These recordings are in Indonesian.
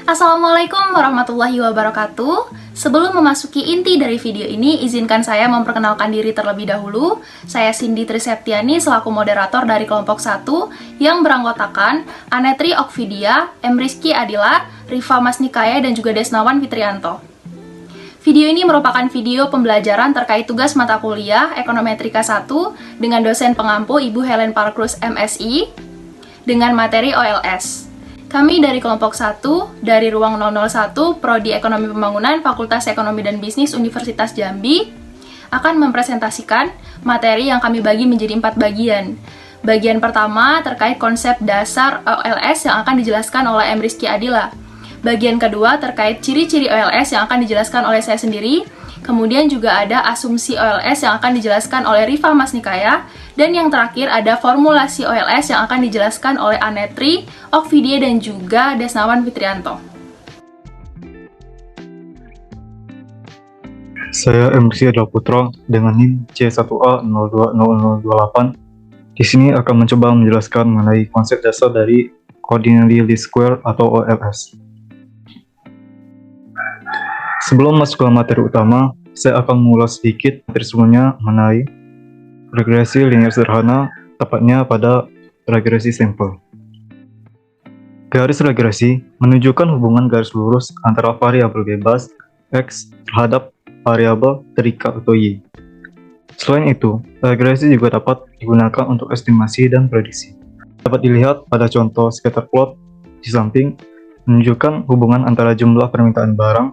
Assalamualaikum warahmatullahi wabarakatuh. Sebelum memasuki inti dari video ini, izinkan saya memperkenalkan diri terlebih dahulu. Saya Cindy Triseptiani selaku moderator dari kelompok 1 yang beranggotakan Anetri Okvidia, M. Rizky Adila, Rifa Masnikaya, dan juga Desnawan Fitrianto. Video ini merupakan video pembelajaran terkait tugas mata kuliah Ekonometrika 1 dengan dosen pengampu Ibu Helen Parkrus MSI dengan materi OLS. Kami dari kelompok 1, dari ruang 001, Prodi Ekonomi Pembangunan, Fakultas Ekonomi dan Bisnis Universitas Jambi, akan mempresentasikan materi yang kami bagi menjadi 4 bagian. Bagian pertama terkait konsep dasar OLS yang akan dijelaskan oleh M. Rizky Adila. Bagian kedua terkait ciri-ciri OLS yang akan dijelaskan oleh saya sendiri. Kemudian juga ada asumsi OLS yang akan dijelaskan oleh Rifa Masnikaya. Dan yang terakhir ada formulasi OLS yang akan dijelaskan oleh Anetri, Okvidia, dan juga Desnawan Fitrianto. Saya M. Rizky Adila Putra dengan NIM C1A020028. Di sini akan mencoba menjelaskan mengenai konsep dasar dari Ordinary Least Square atau OLS. Sebelum masuk ke materi utama, saya akan mengulas sedikit materi sebelumnya mengenai regresi linear sederhana, tepatnya pada regresi sampel. Garis regresi menunjukkan hubungan garis lurus antara variabel bebas X terhadap variabel terikat atau Y. Selain itu, regresi juga dapat digunakan untuk estimasi dan prediksi. Dapat dilihat pada contoh scatter plot di samping, menunjukkan hubungan antara jumlah permintaan barang,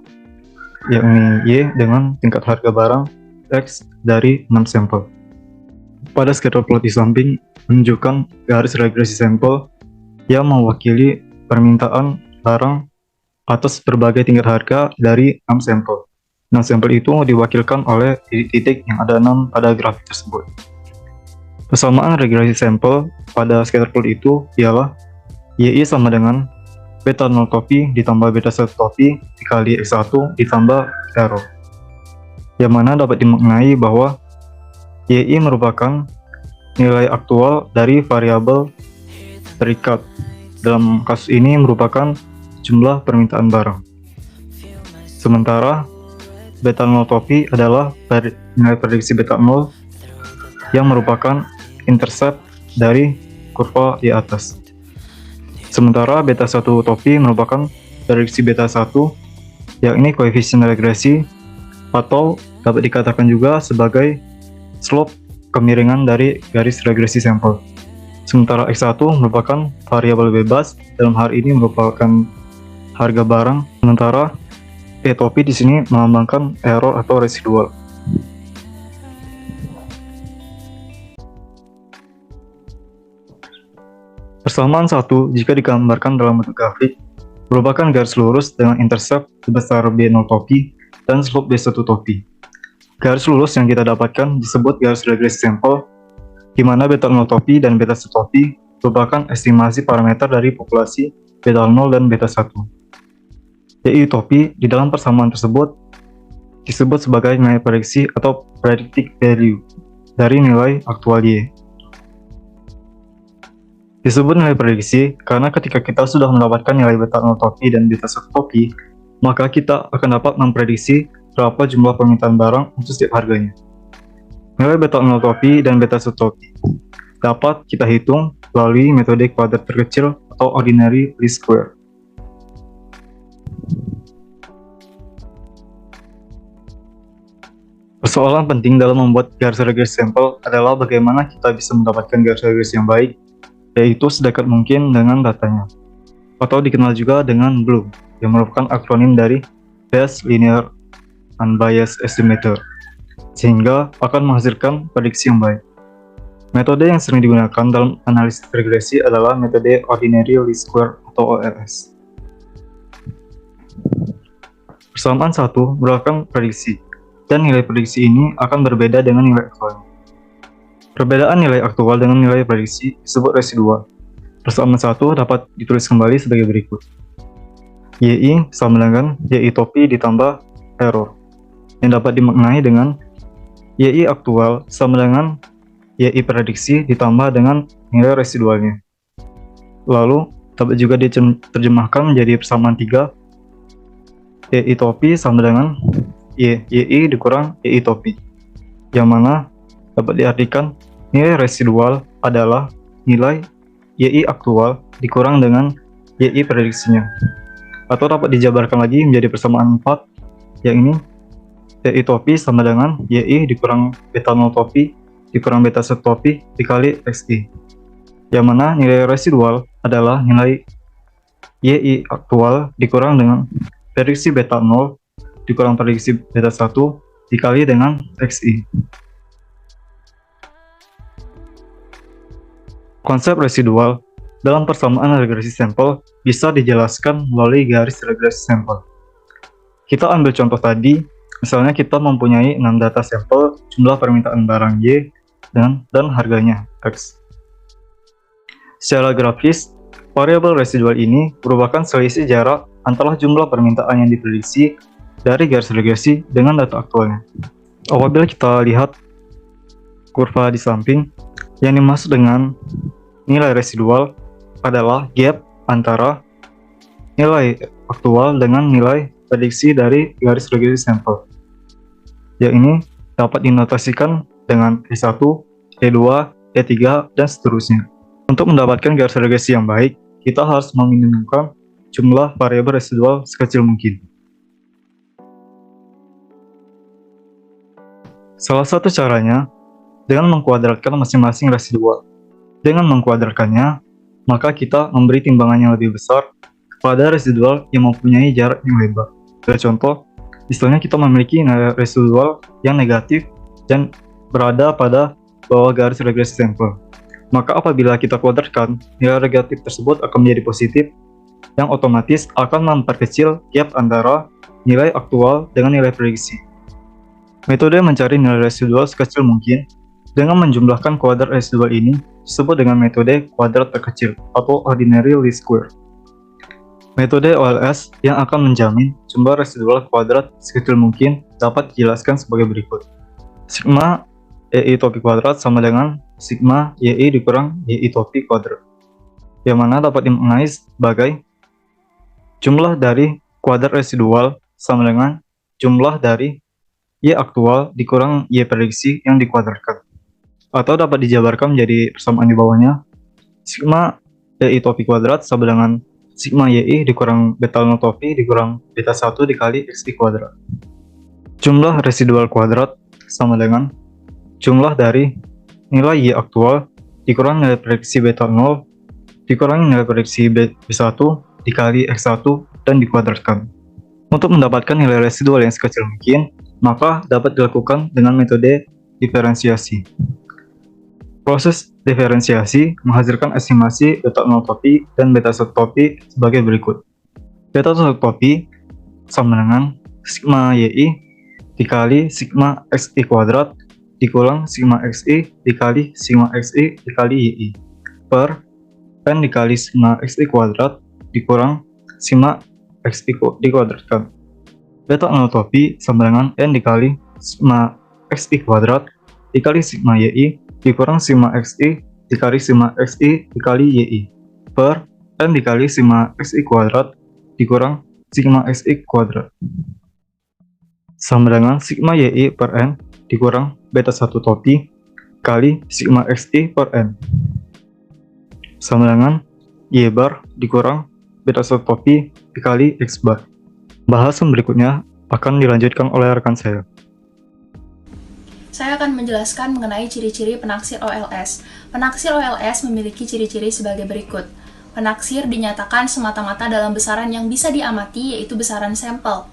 yakni Y, dengan tingkat harga barang X dari 6 sampel. Pada scatter plot di samping menunjukkan garis regresi sampel yang mewakili permintaan barang atas berbagai tingkat harga dari 6 sampel. 6 sampel itu diwakilkan oleh titik-titik yang ada 6 pada grafik tersebut. Persamaan regresi sampel pada scatter plot itu ialah YI sama dengan beta 0 topi ditambah beta 1 topi dikali X1 ditambah error, yang mana dapat dimaknai bahwa YI merupakan nilai aktual dari variabel terikat. Dalam kasus ini merupakan jumlah permintaan barang. Sementara beta 0 topi adalah nilai prediksi beta 0 yang merupakan intercept dari kurva di atas. Sementara beta 1 topi merupakan prediksi beta 1, yakni koefisien regresi, atau dapat dikatakan juga sebagai slope kemiringan dari garis regresi sampel. Sementara X1 merupakan variabel bebas, dalam hal ini merupakan harga barang, sementara P topi di sini melambangkan error atau residual. Persamaan 1 jika digambarkan dalam bentuk grafik merupakan garis lurus dengan intercept sebesar B0 topi dan slope B1 topi. Garis lurus yang kita dapatkan disebut garis regresi sampel, di mana beta 0 topi dan beta 1 topi merupakan estimasi parameter dari populasi beta 0 dan beta 1. YI topi di dalam persamaan tersebut disebut sebagai nilai prediksi atau predicted value dari nilai aktual Y. Disebut nilai prediksi karena ketika kita sudah mendapatkan nilai beta 0 topi dan beta 1 topi, maka kita akan dapat memprediksi berapa jumlah permintaan barang untuk setiap harganya. Nilai beta 0 topi dan beta 1 topi dapat kita hitung melalui metode kuadrat terkecil atau ordinary least square. Persoalan penting dalam membuat garis regresi sampel adalah bagaimana kita bisa mendapatkan garis regresi yang baik, yaitu sedekat mungkin dengan datanya, atau dikenal juga dengan BLUE, yang merupakan akronim dari Best Linear Unbiased Estimator, sehingga akan menghasilkan prediksi yang baik. Metode yang sering digunakan dalam analisis regresi adalah metode Ordinary Least Square atau OLS. Persamaan 1 merupakan prediksi, dan nilai prediksi ini akan berbeda dengan nilai aktual. Perbedaan nilai aktual dengan nilai prediksi disebut residual. Persamaan 1 dapat ditulis kembali sebagai berikut. YI sama dengan YI topi ditambah error, yang dapat dimaknai dengan YI aktual sama dengan YI prediksi ditambah dengan nilai residualnya. Lalu, dapat juga diterjemahkan menjadi persamaan 3 YI topi sama dengan YI dikurang YI topi, yang mana dapat diartikan nilai residual adalah nilai YI aktual dikurang dengan YI prediksinya. Atau dapat dijabarkan lagi menjadi persamaan 4, yang ini YI topi sama dengan YI dikurang beta 0 topi dikurang beta 1 topi dikali XI, yang mana nilai residual adalah nilai YI aktual dikurang dengan prediksi beta 0 dikurang prediksi beta 1 dikali dengan XI. Konsep residual dalam persamaan regresi sampel bisa dijelaskan melalui garis regresi sampel. Kita ambil contoh tadi, misalnya kita mempunyai 6 data sampel, jumlah permintaan barang Y dan harganya X. Secara grafis, variabel residual ini merupakan selisih jarak antara jumlah permintaan yang diprediksi dari garis regresi dengan data aktualnya. Apabila kita lihat kurva di samping, yang dimaksud dengan nilai residual adalah gap antara nilai aktual dengan nilai prediksi dari garis regresi sampel. Yang ini dapat dinotasikan dengan E1, E2, E3, dan seterusnya. Untuk mendapatkan garis regresi yang baik, kita harus meminimumkan jumlah variabel residual sekecil mungkin. Salah satu caranya dengan mengkuadratkan masing-masing residual. Dengan mengkuadratkannya, maka kita memberi timbangan yang lebih besar kepada residual yang mempunyai jarak yang lebar. Sebagai contoh, misalnya kita memiliki nilai residual yang negatif dan berada pada bawah garis regresi sampel. Maka apabila kita kuadratkan, nilai negatif tersebut akan menjadi positif, yang otomatis akan memperkecil gap antara nilai aktual dengan nilai prediksi. Metode mencari nilai residual sekecil mungkin dengan menjumlahkan kuadrat residual ini disebut dengan metode kuadrat terkecil atau ordinary least square. Metode OLS yang akan menjamin jumlah residual kuadrat sekecil mungkin dapat dijelaskan sebagai berikut. Sigma YI topi kuadrat sama dengan sigma YI dikurang YI topi kuadrat, yang mana dapat dimaknai sebagai jumlah dari kuadrat residual sama dengan jumlah dari Y aktual dikurang Y prediksi yang dikuadratkan. Atau dapat dijabarkan menjadi persamaan di bawahnya, sigma YI topi kuadrat sama dengan sigma YI dikurang beta 0 topi dikurang beta 1 dikali XI kuadrat. Jumlah residual kuadrat sama dengan jumlah dari nilai Y aktual dikurang nilai prediksi beta 0 dikurangi nilai prediksi B1 dikali X1 dan dikuadratkan. Untuk mendapatkan nilai residual yang sekecil mungkin, maka dapat dilakukan dengan metode diferensiasi. Proses diferensiasi menghasilkan estimasi beta 0 topi dan beta 1 topi sebagai berikut. Beta 1 topi sama dengan sigma YI dikali sigma XI kuadrat dikurang sigma XI dikali sigma XI dikali YI per N dikali sigma XI kuadrat dikurang sigma XI dikuadratkan. Beta 0 topi sama dengan N dikali sigma XI kuadrat dikali sigma YI dikurang sigma XI dikali sigma XI dikali YI per N dikali sigma XI kuadrat dikurang sigma XI kuadrat sama dengan sigma YI per N dikurang beta 1 topi kali sigma XI per N sama dengan Y bar dikurang beta 1 topi dikali X bar. Bahasan berikutnya akan dilanjutkan oleh rekan saya. Saya akan menjelaskan mengenai ciri-ciri penaksir OLS. Penaksir OLS memiliki ciri-ciri sebagai berikut. Penaksir dinyatakan semata-mata dalam besaran yang bisa diamati, yaitu besaran sampel.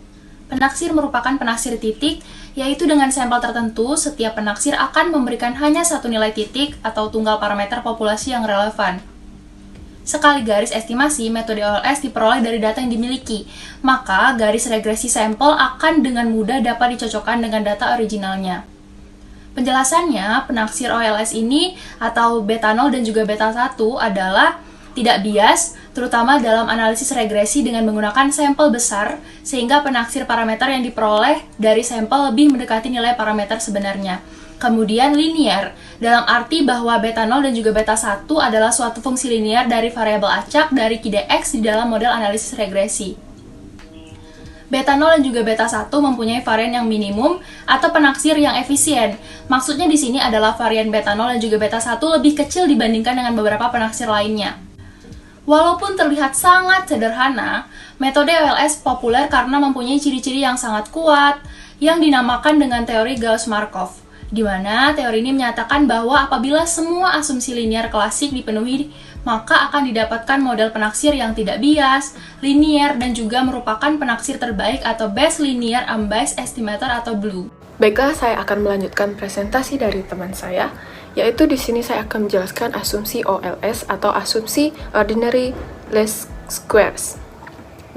Penaksir merupakan penaksir titik, yaitu dengan sampel tertentu, setiap penaksir akan memberikan hanya satu nilai titik atau tunggal parameter populasi yang relevan. Sekali garis estimasi, metode OLS diperoleh dari data yang dimiliki, maka garis regresi sampel akan dengan mudah dapat dicocokkan dengan data originalnya. Penjelasannya, penaksir OLS ini atau beta 0 dan juga beta 1 adalah tidak bias, terutama dalam analisis regresi dengan menggunakan sampel besar, sehingga penaksir parameter yang diperoleh dari sampel lebih mendekati nilai parameter sebenarnya. Kemudian linear, dalam arti bahwa beta 0 dan juga beta 1 adalah suatu fungsi linear dari variabel acak dari QDX di dalam model analisis regresi. Beta 0 dan juga beta 1 mempunyai varian yang minimum atau penaksir yang efisien. Maksudnya di sini adalah varian beta 0 dan juga beta 1 lebih kecil dibandingkan dengan beberapa penaksir lainnya. Walaupun terlihat sangat sederhana, metode OLS populer karena mempunyai ciri-ciri yang sangat kuat yang dinamakan dengan teori Gauss-Markov, di mana teori ini menyatakan bahwa apabila semua asumsi linier klasik dipenuhi, maka akan didapatkan model penaksir yang tidak bias, linier, dan juga merupakan penaksir terbaik atau best linear unbiased estimator atau BLEU. Baiklah, saya akan melanjutkan presentasi dari teman saya, yaitu di sini saya akan menjelaskan asumsi OLS atau asumsi ordinary least squares.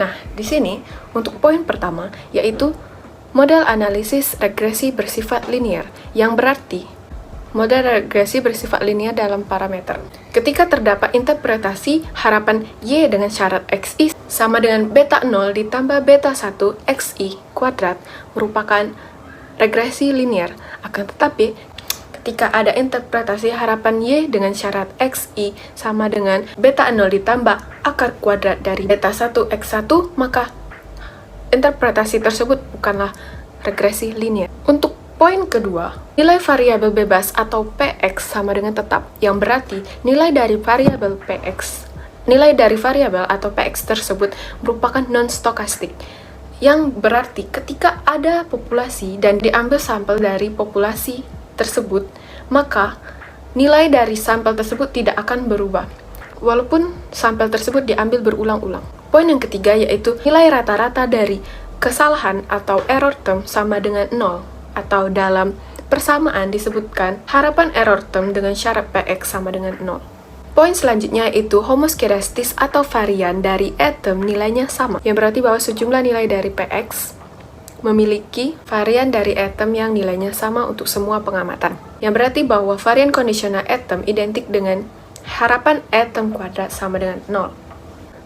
Nah, di sini untuk poin pertama yaitu model analisis regresi bersifat linear, yang berarti model regresi bersifat linear dalam parameter. Ketika terdapat interpretasi harapan Y dengan syarat XI sama dengan beta 0 ditambah beta 1 XI kuadrat merupakan regresi linear. Akan tetapi, ketika ada interpretasi harapan Y dengan syarat XI sama dengan beta 0 ditambah akar kuadrat dari beta 1 X1, maka interpretasi tersebut bukanlah regresi linear. Untuk poin kedua, nilai variabel bebas atau Px sama dengan tetap, yang berarti nilai dari variabel atau Px tersebut merupakan non-stokastik, yang berarti ketika ada populasi dan diambil sampel dari populasi tersebut, maka nilai dari sampel tersebut tidak akan berubah, walaupun sampel tersebut diambil berulang-ulang. Poin yang ketiga yaitu nilai rata-rata dari kesalahan atau error term sama dengan 0. Atau dalam persamaan disebutkan harapan error term dengan syarat Px sama dengan 0. Poin selanjutnya yaitu homoskedastis atau varian dari E term nilainya sama, yang berarti bahwa sejumlah nilai dari Px memiliki varian dari E term yang nilainya sama untuk semua pengamatan, yang berarti bahwa varian kondisional E term identik dengan harapan E term kuadrat sama dengan 0.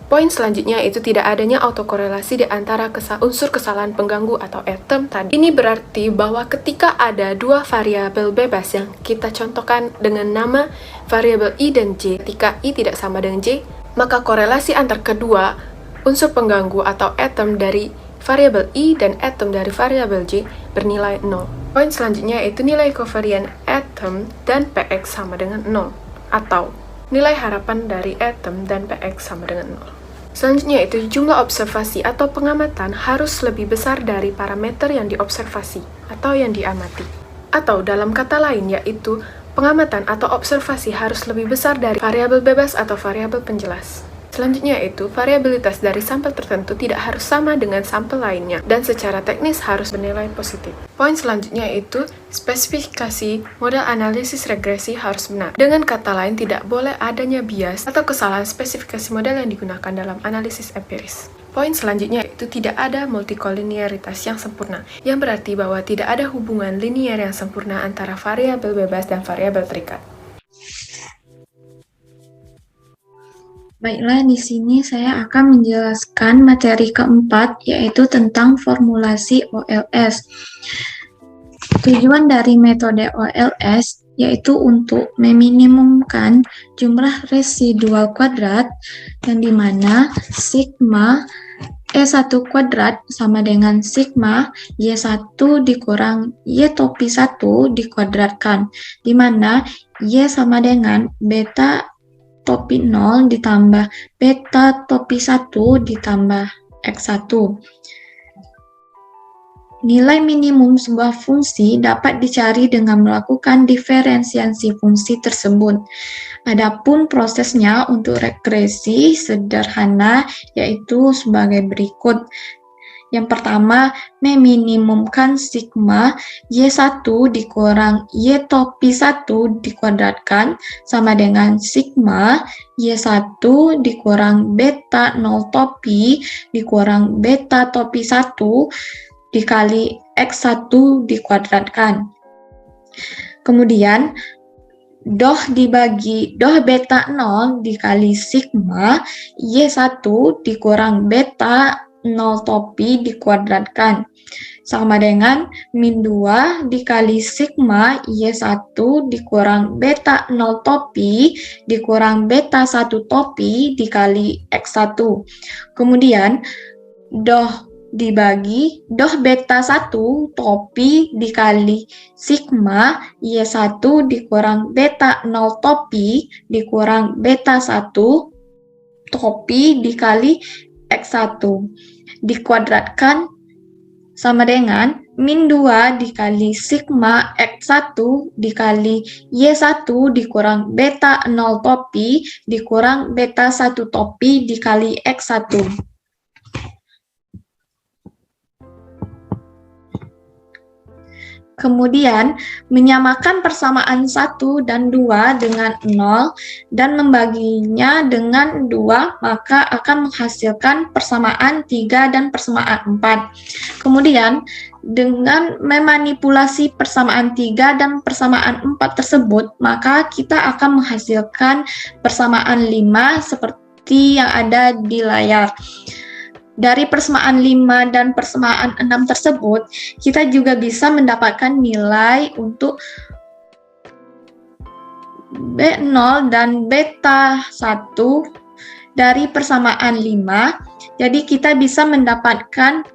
Poin selanjutnya itu tidak adanya autokorelasi di antara unsur kesalahan pengganggu atau E term tadi. Ini berarti bahwa ketika ada dua variabel bebas yang kita contohkan dengan nama variabel I dan J, ketika I tidak sama dengan J, maka korelasi antar kedua unsur pengganggu atau E term dari variabel I dan E term dari variabel J bernilai 0. Poin selanjutnya yaitu nilai kovarian E term dan Px sama dengan 0, atau nilai harapan dari E term dan Px sama dengan 0. Selanjutnya itu jumlah observasi atau pengamatan harus lebih besar dari parameter yang diobservasi atau yang diamati. Atau dalam kata lain yaitu pengamatan atau observasi harus lebih besar dari variabel bebas atau variabel penjelas. Selanjutnya itu variabilitas dari sampel tertentu tidak harus sama dengan sampel lainnya dan secara teknis harus bernilai positif. Poin selanjutnya itu spesifikasi model analisis regresi harus benar. Dengan kata lain tidak boleh adanya bias atau kesalahan spesifikasi model yang digunakan dalam analisis empiris. Poin selanjutnya itu tidak ada multikolinearitas yang sempurna, yang berarti bahwa tidak ada hubungan linier yang sempurna antara variabel bebas dan variabel terikat. Baiklah, di sini saya akan menjelaskan materi keempat, yaitu tentang formulasi OLS. Tujuan dari metode OLS yaitu untuk meminimumkan jumlah residual kuadrat, yang dimana sigma E1 kuadrat sama dengan sigma Y1 dikurang Y topi 1 dikuadratkan, dimana Y sama dengan beta topi 0 ditambah beta topi 1 ditambah X1. Nilai minimum sebuah fungsi dapat dicari dengan melakukan diferensiasi fungsi tersebut. Adapun prosesnya untuk regresi sederhana yaitu sebagai berikut. Yang pertama, meminimumkan sigma Y1 dikurang Y topi 1 dikuadratkan sama dengan sigma Y1 dikurang beta 0 topi dikurang beta topi 1 dikali X1 dikuadratkan. Kemudian, doh beta 0 dikali sigma Y1 dikurang beta 0 topi dikuadratkan sama dengan min 2 dikali sigma Y1 dikurang beta 0 topi dikurang beta 1 topi dikali X1. Kemudian doh dibagi doh beta 1 topi dikali sigma Y1 dikurang beta 0 topi dikurang beta 1 topi dikali X1 dikuadratkan sama dengan min 2 dikali sigma X1 dikali Y1 dikurang beta 0 topi dikurang beta 1 topi dikali X1. Kemudian, menyamakan persamaan 1 dan 2 dengan 0 dan membaginya dengan 2, maka akan menghasilkan persamaan 3 dan persamaan 4. Kemudian, dengan memanipulasi persamaan 3 dan persamaan 4 tersebut, maka kita akan menghasilkan persamaan 5 seperti yang ada di layar. Dari persamaan 5 dan persamaan 6 tersebut, kita juga bisa mendapatkan nilai untuk B0 dan beta 1 dari persamaan 5. Jadi kita bisa mendapatkan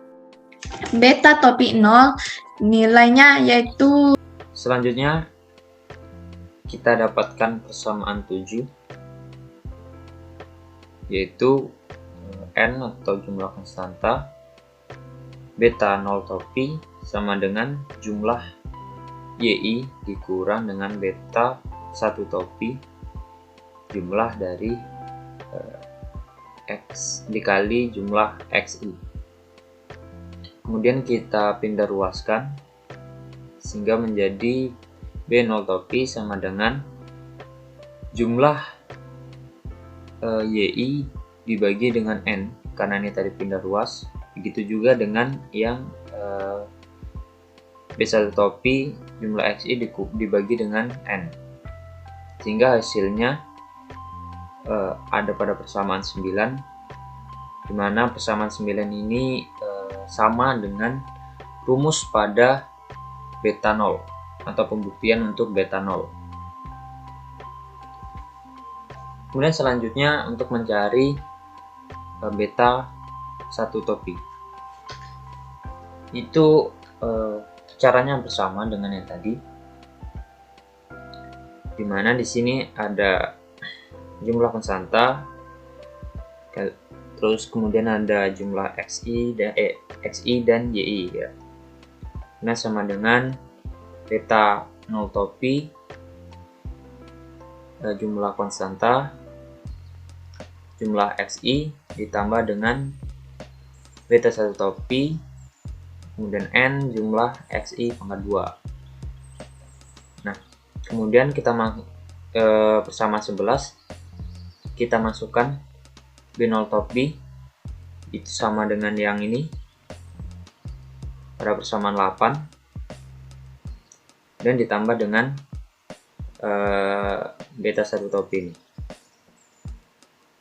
beta topi 0 nilainya yaitu. Selanjutnya kita dapatkan persamaan 7, yaitu N atau jumlah konstanta beta 0 topi sama dengan jumlah YI dikurang dengan beta 1 topi jumlah dari X dikali jumlah XI. Kemudian kita pindah ruaskan sehingga menjadi B0 topi sama dengan jumlah YI dibagi dengan N, karena ini tadi pindah ruas. Begitu juga dengan yang B1 topi jumlah XI dibagi dengan N, sehingga hasilnya ada pada persamaan 9, di mana persamaan 9 ini sama dengan rumus pada beta 0 atau pembuktian untuk beta 0. Kemudian selanjutnya untuk mencari beta 1 topi, itu caranya bersama dengan yang tadi, dimana di sini ada jumlah konstanta, terus kemudian ada jumlah XI dan YI ya. Nah, sama dengan beta 0 topi jumlah konstanta jumlah XI ditambah dengan beta 1 topi kemudian N jumlah XI pangkat 2. Nah, kemudian kita persamaan 11 kita masukkan B0 topi itu sama dengan yang ini pada persamaan 8 dan ditambah dengan beta 1 topi ini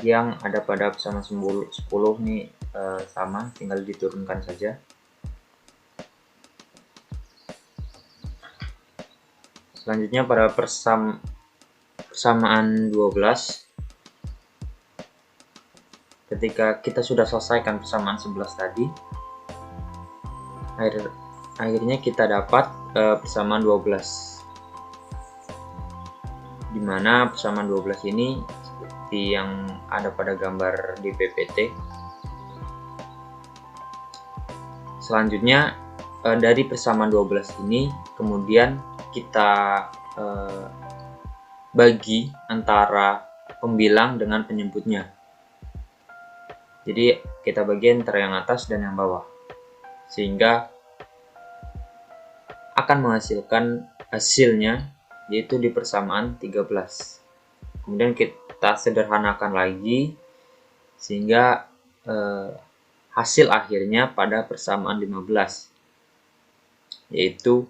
yang ada pada persamaan 10 nih sama, tinggal diturunkan saja. Selanjutnya pada persamaan 12, ketika kita sudah selesaikan persamaan 11 tadi, akhirnya kita dapat persamaan 12, dimana persamaan 12 ini seperti yang ada pada gambar di PPT. Selanjutnya dari persamaan 12 ini kemudian kita bagi antara pembilang dengan penyebutnya. Jadi kita bagi antara yang atas dan yang bawah, sehingga akan menghasilkan hasilnya yaitu di persamaan 13. Kemudian kita sederhanakan lagi sehingga hasil akhirnya pada persamaan 15, yaitu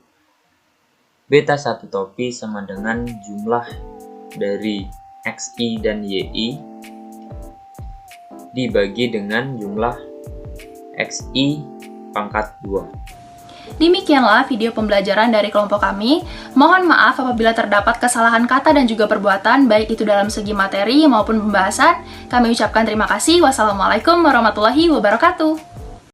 beta 1 topi sama dengan jumlah dari XI dan YI dibagi dengan jumlah XI pangkat 2. Demikianlah video pembelajaran dari kelompok kami. Mohon maaf apabila terdapat kesalahan kata dan juga perbuatan, baik itu dalam segi materi maupun pembahasan. Kami ucapkan terima kasih. Wassalamualaikum warahmatullahi wabarakatuh.